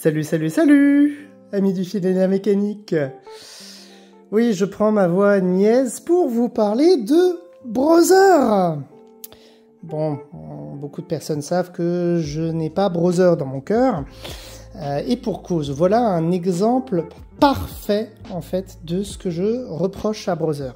Salut, salut, salut, amis du fil et de la mécanique. Oui, je prends ma voix niaise pour vous parler de Brother. Bon, beaucoup de personnes savent que je n'ai pas Brother dans mon cœur. Et pour cause, voilà un exemple parfait, en fait, de ce que je reproche à Brother.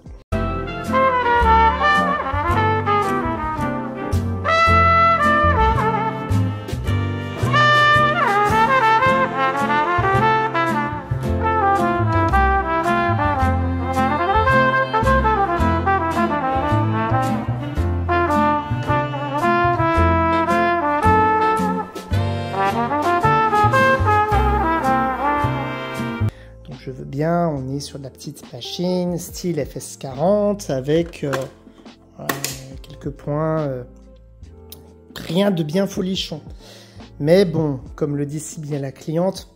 Je veux bien, on est sur de la petite machine, style FS40, avec quelques points, rien de bien folichon. Mais bon, comme le dit si bien la cliente,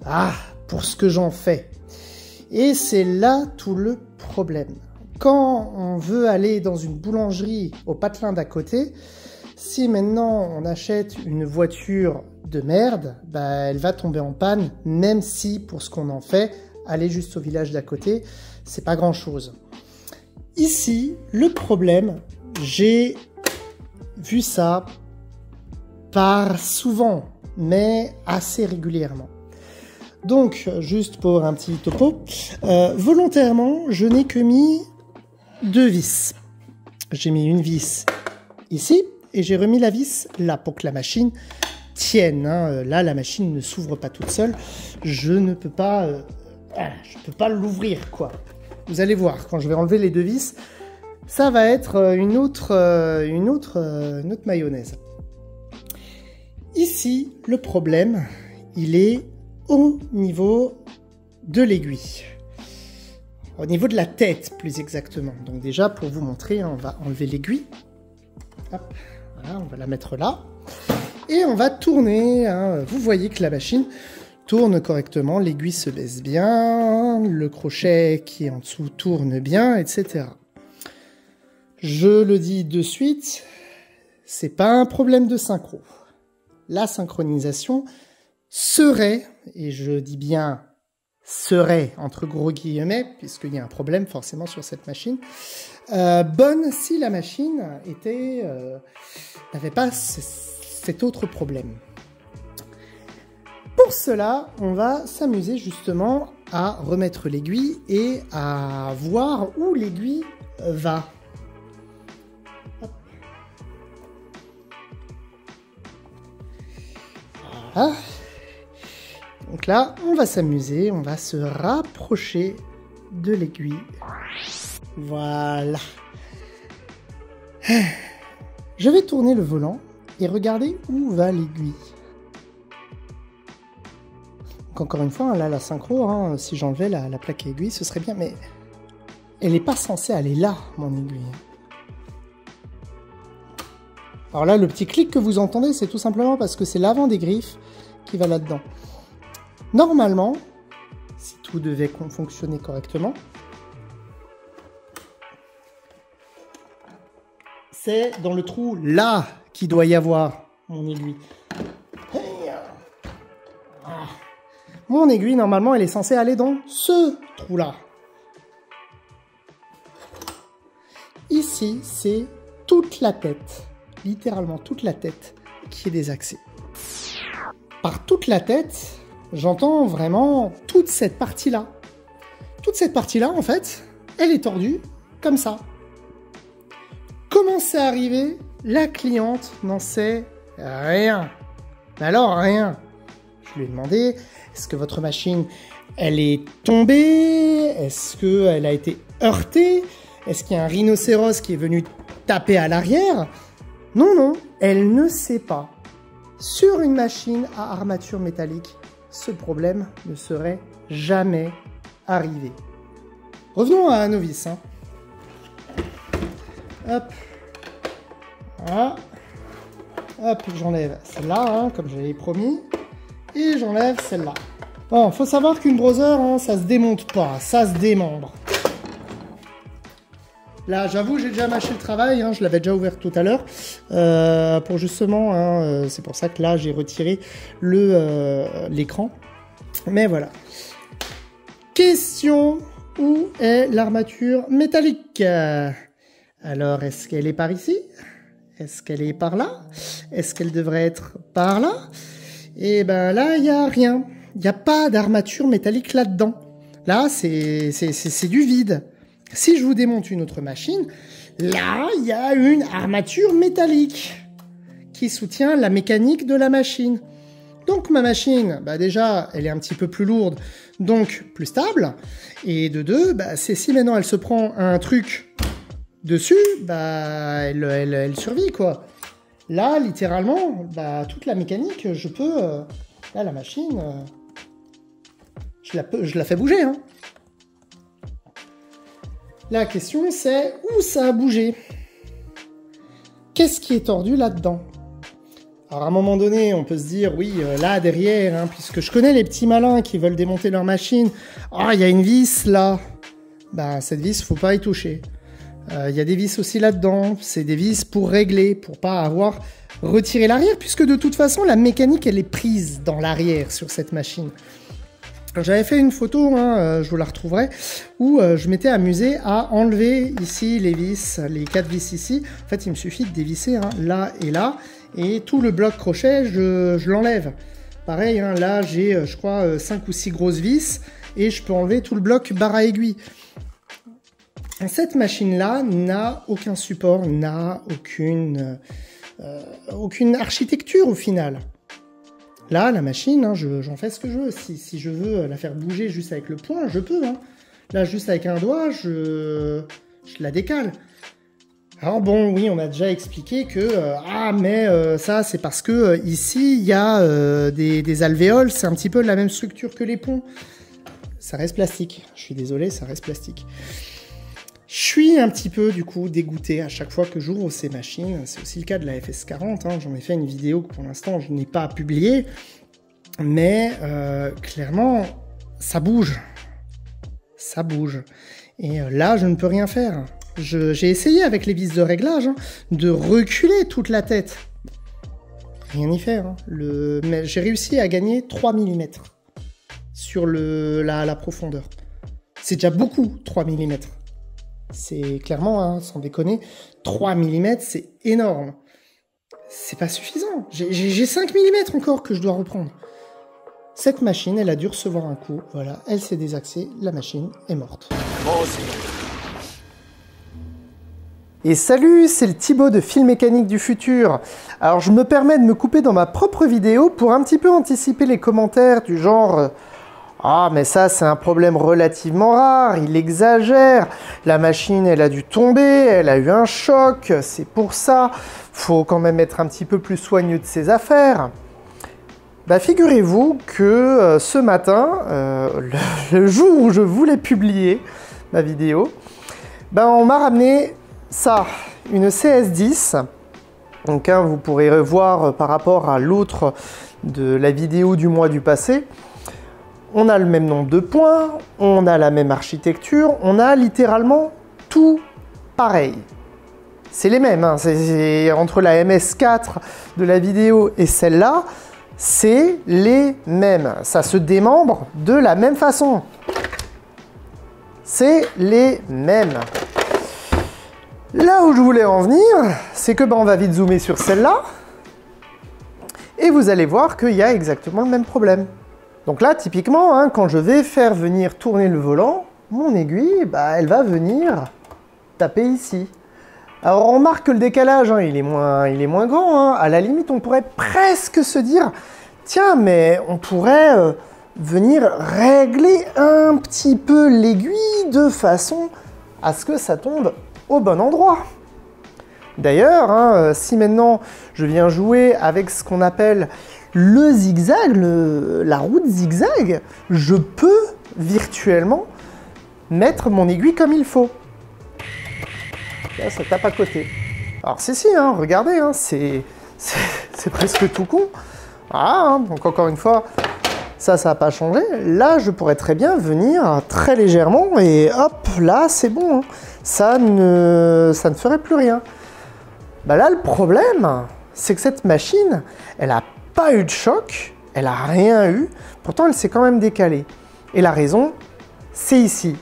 pour ce que j'en fais. Et c'est là tout le problème. Quand on veut aller dans une boulangerie au patelin d'à côté, si maintenant on achète une voiture de merde, elle va tomber en panne, même si pour ce qu'on en fait, aller juste au village d'à côté, c'est pas grand chose. Ici, le problème, j'ai vu ça par souvent, mais assez régulièrement. Donc, juste pour un petit topo, volontairement, je n'ai que mis 2 vis. J'ai mis une vis ici, et j'ai remis la vis là, pour que la machine tienne. Là, la machine ne s'ouvre pas toute seule. Je ne peux pas... je peux pas l'ouvrir, quoi. Vous allez voir, quand je vais enlever les 2 vis, ça va être une autre mayonnaise. Ici, le problème, il est au niveau de l'aiguille. Au niveau de la tête, plus exactement. Donc déjà, pour vous montrer, on va enlever l'aiguille. Hop, voilà, on va la mettre là. Et on va tourner. Vous voyez que la machine tourne correctement, l'aiguille se baisse bien, le crochet qui est en dessous tourne bien, etc. Je le dis de suite, c'est pas un problème de synchro. La synchronisation serait, et je dis bien serait entre gros guillemets, puisqu'il y a un problème forcément sur cette machine, bonne si la machine n'avait pas cet autre problème. Pour cela, on va s'amuser justement à remettre l'aiguille et à voir où l'aiguille va. Hop. Voilà. Donc là, on va s'amuser, on va se rapprocher de l'aiguille. Voilà. Je vais tourner le volant et regarder où va l'aiguille. Encore une fois, là, la synchro, si j'enlevais la plaque aiguille, ce serait bien, mais elle n'est pas censée aller là, mon aiguille. Alors là, le petit clic que vous entendez, c'est tout simplement parce que c'est l'avant des griffes qui va là-dedans. Normalement, si tout devait fonctionner correctement, c'est dans le trou là qu'il doit y avoir mon aiguille. Mon aiguille, normalement, elle est censée aller dans ce trou-là. Ici, c'est toute la tête, littéralement toute la tête, qui est désaxée. Par toute la tête, j'entends vraiment toute cette partie-là. Toute cette partie-là, en fait, elle est tordue comme ça. Comment c'est arrivé? La cliente n'en sait rien. Alors, rien. Je lui ai demandé... Est-ce que votre machine, elle est tombée? Est-ce qu'elle a été heurtée? Est-ce qu'il y a un rhinocéros qui est venu taper à l'arrière? Non, non, elle ne sait pas. Sur une machine à armature métallique, ce problème ne serait jamais arrivé. Revenons à nos vis. Hop. Voilà. Hop, j'enlève celle-là, comme je l'avais promis. Et j'enlève celle-là. Bon, faut savoir qu'une Brother, ça se démonte pas, ça se démembre. Là, j'avoue, j'ai déjà mâché le travail, je l'avais déjà ouvert tout à l'heure. Pour justement, c'est pour ça que là, j'ai retiré l'écran. Mais voilà. Question, où est l'armature métallique? Alors, est-ce qu'elle est par ici? Est-ce qu'elle est par là? Est-ce qu'elle devrait être par là? Et ben là, il n'y a rien. Il n'y a pas d'armature métallique là-dedans. Là, c'est du vide. Si je vous démonte une autre machine, là, il y a une armature métallique qui soutient la mécanique de la machine. Donc ma machine, bah déjà, elle est un petit peu plus lourde, donc plus stable. Et de deux, bah, c'est si maintenant elle se prend un truc dessus, bah elle survit, quoi. Là, littéralement, bah, toute la mécanique, je peux... là, la machine, je la fais bouger, hein. La question, c'est où ça a bougé? Qu'est-ce qui est tordu là-dedans? Alors, à un moment donné, on peut se dire, oui, là, derrière, hein, puisque je connais les petits malins qui veulent démonter leur machine. Ah, il y a une vis, là. Bah, cette vis, faut pas y toucher. Il y a des vis aussi là-dedans. C'est des vis pour régler, pour pas avoir retiré l'arrière, puisque de toute façon, la mécanique, elle est prise dans l'arrière sur cette machine. J'avais fait une photo, hein, je vous la retrouverai, où je m'étais amusé à enlever ici les vis, les 4 vis ici. En fait, il me suffit de dévisser, hein, là et là, et tout le bloc crochet, je l'enlève. Pareil, hein, là, j'ai, je crois, 5 ou 6 grosses vis, et je peux enlever tout le bloc barre à aiguille. Cette machine-là n'a aucun support, n'a aucune architecture au final. Là, la machine, hein, j'en fais ce que je veux. Si je veux la faire bouger juste avec le poing, je peux. Hein. Là, juste avec un doigt, je la décale. Alors bon, oui, on m'a déjà expliqué que ça, c'est parce que ici, il y a des alvéoles, c'est un petit peu la même structure que les ponts. Ça reste plastique. Je suis désolé, ça reste plastique. Je suis un petit peu, du coup, dégoûté à chaque fois que j'ouvre ces machines. C'est aussi le cas de la FS40. Hein. J'en ai fait une vidéo que pour l'instant, je n'ai pas publiée. Mais clairement, ça bouge. Ça bouge. Et là, je ne peux rien faire. J'ai essayé avec les vis de réglage de reculer toute la tête. Rien n'y faire. Hein. Mais j'ai réussi à gagner 3 mm sur la profondeur. C'est déjà beaucoup, 3 mm. C'est clairement, hein, sans déconner, 3 mm, c'est énorme. C'est pas suffisant. J'ai 5 mm encore que je dois reprendre. Cette machine, elle a dû recevoir un coup. Voilà, elle s'est désaxée, la machine est morte. Moi aussi. Et salut, c'est le Thibaut de Fil Mécanique du Futur. Alors je me permets de me couper dans ma propre vidéo pour un petit peu anticiper les commentaires du genre... Ah, mais ça, c'est un problème relativement rare, il exagère, la machine, elle a dû tomber, elle a eu un choc, c'est pour ça, faut quand même être un petit peu plus soigneux de ses affaires. Bah, figurez-vous que ce matin, le jour où je voulais publier ma vidéo, bah, on m'a ramené ça, une CS10. Donc, hein, vous pourrez revoir par rapport à l'autre de la vidéo du mois du passé. On a le même nombre de points, on a la même architecture, on a littéralement tout pareil. C'est les mêmes, hein. C'est entre la MS4 de la vidéo et celle-là, c'est les mêmes. Ça se démembre de la même façon. C'est les mêmes. Là où je voulais en venir, c'est que on va vite zoomer sur celle-là, et vous allez voir qu'il y a exactement le même problème. Donc là, typiquement, hein, quand je vais faire venir tourner le volant, mon aiguille, bah, elle va venir taper ici. Alors on remarque que le décalage, hein, il est moins grand. Hein. À la limite, on pourrait presque se dire, tiens, mais on pourrait venir régler un petit peu l'aiguille de façon à ce que ça tombe au bon endroit. D'ailleurs, hein, si maintenant je viens jouer avec ce qu'on appelle le zigzag, la route zigzag, je peux virtuellement mettre mon aiguille comme il faut. Là, ça tape à côté. Alors si, hein, regardez, hein, c'est presque tout con. Ah, hein, donc encore une fois, ça n'a pas changé. Là, je pourrais très bien venir très légèrement et hop, là, c'est bon. Hein. Ça ne ferait plus rien. Bah là, le problème, c'est que cette machine, elle a pas eu de choc elle n'a rien eu, pourtant elle s'est quand même décalée. Et la raison, c'est ici.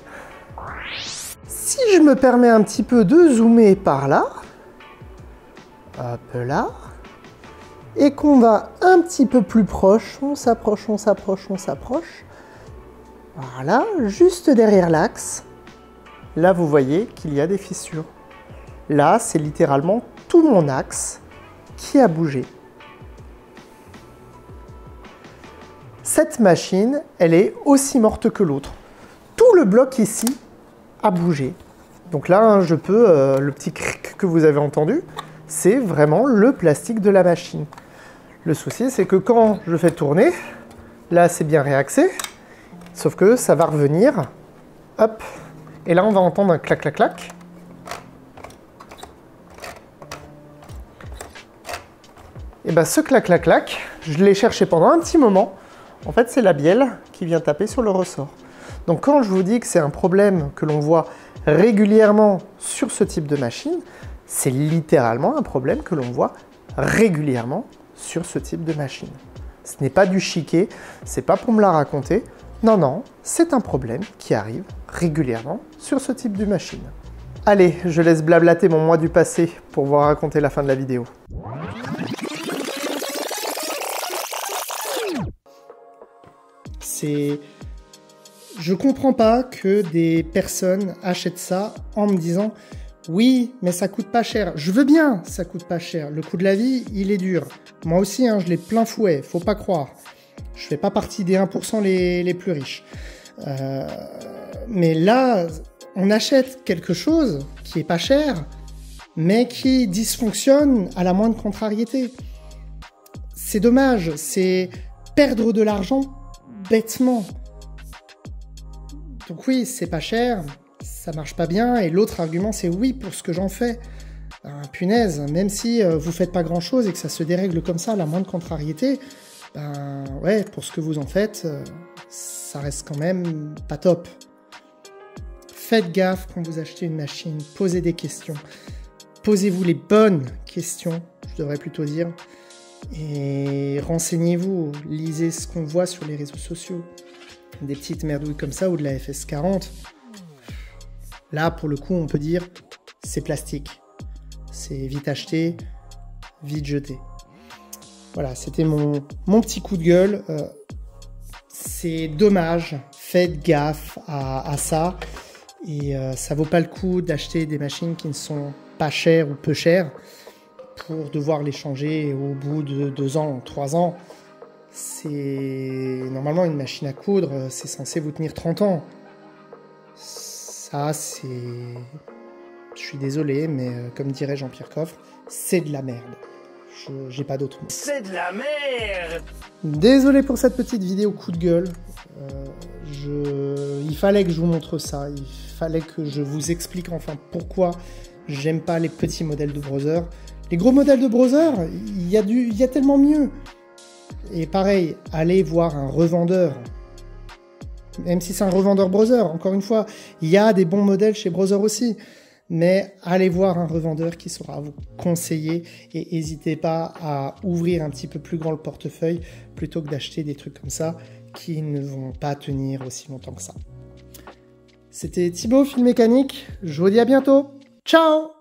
Si je me permets un petit peu de zoomer par là, hop là, et qu'on va un petit peu plus proche, on s'approche, on s'approche, on s'approche, voilà, juste derrière l'axe, là vous voyez qu'il y a des fissures. Là, c'est littéralement tout mon axe qui a bougé. Cette machine, elle est aussi morte que l'autre. Tout le bloc ici a bougé. Donc là, je peux, le petit cric que vous avez entendu, c'est vraiment le plastique de la machine. Le souci, c'est que quand je fais tourner, là, c'est bien réaxé, sauf que ça va revenir, hop, et là, on va entendre un clac, clac, clac. Et bien, ce clac, clac, clac, je l'ai cherché pendant un petit moment. En fait, c'est la bielle qui vient taper sur le ressort. Donc, quand je vous dis que c'est un problème que l'on voit régulièrement sur ce type de machine, c'est littéralement un problème que l'on voit régulièrement sur ce type de machine. Ce n'est pas du chiquet, c'est pas pour me la raconter. Non, non, c'est un problème qui arrive régulièrement sur ce type de machine. Allez, je laisse blablater mon moi du passé pour vous raconter la fin de la vidéo. Je comprends pas que des personnes achètent ça en me disant « Oui, mais ça coûte pas cher. » Je veux bien, ça coûte pas cher. Le coût de la vie, il est dur. Moi aussi, hein, je l'ai plein fouet, faut pas croire. Je fais pas partie des 1% les plus riches. Mais là, on achète quelque chose qui est pas cher, mais qui dysfonctionne à la moindre contrariété. C'est dommage, c'est perdre de l'argent bêtement. Donc oui, c'est pas cher, ça marche pas bien, et l'autre argument c'est oui pour ce que j'en fais. Ben, punaise, même si vous faites pas grand chose et que ça se dérègle comme ça à la moindre contrariété, ben ouais, pour ce que vous en faites, ça reste quand même pas top. Faites gaffe quand vous achetez une machine, posez des questions. Posez-vous les bonnes questions, je devrais plutôt dire. Et renseignez-vous, lisez ce qu'on voit sur les réseaux sociaux. Des petites merdouilles comme ça ou de la FS40. Là, pour le coup, on peut dire c'est plastique. C'est vite acheté, vite jeté. Voilà, c'était mon petit coup de gueule. C'est dommage, faites gaffe à ça. Et ça vaut pas le coup d'acheter des machines qui ne sont pas chères ou peu chères pour devoir les changer au bout de 2 ans, 3 ans. C'est normalement une machine à coudre, c'est censé vous tenir 30 ans. Ça, c'est... Je suis désolé, mais comme dirait Jean-Pierre Coffre, c'est de la merde. J'ai pas d'autre mot. C'est de la merde! Désolé pour cette petite vidéo coup de gueule. Il fallait que je vous montre ça. Il fallait que je vous explique enfin pourquoi j'aime pas les petits modèles de browser. Les gros modèles de browser, il y a tellement mieux. Et pareil, allez voir un revendeur. Même si c'est un revendeur browser, encore une fois, il y a des bons modèles chez Browser aussi. Mais allez voir un revendeur qui saura vous conseiller et n'hésitez pas à ouvrir un petit peu plus grand le portefeuille plutôt que d'acheter des trucs comme ça qui ne vont pas tenir aussi longtemps que ça. C'était Thibaut, Fil Mécanique. Je vous dis à bientôt. Ciao!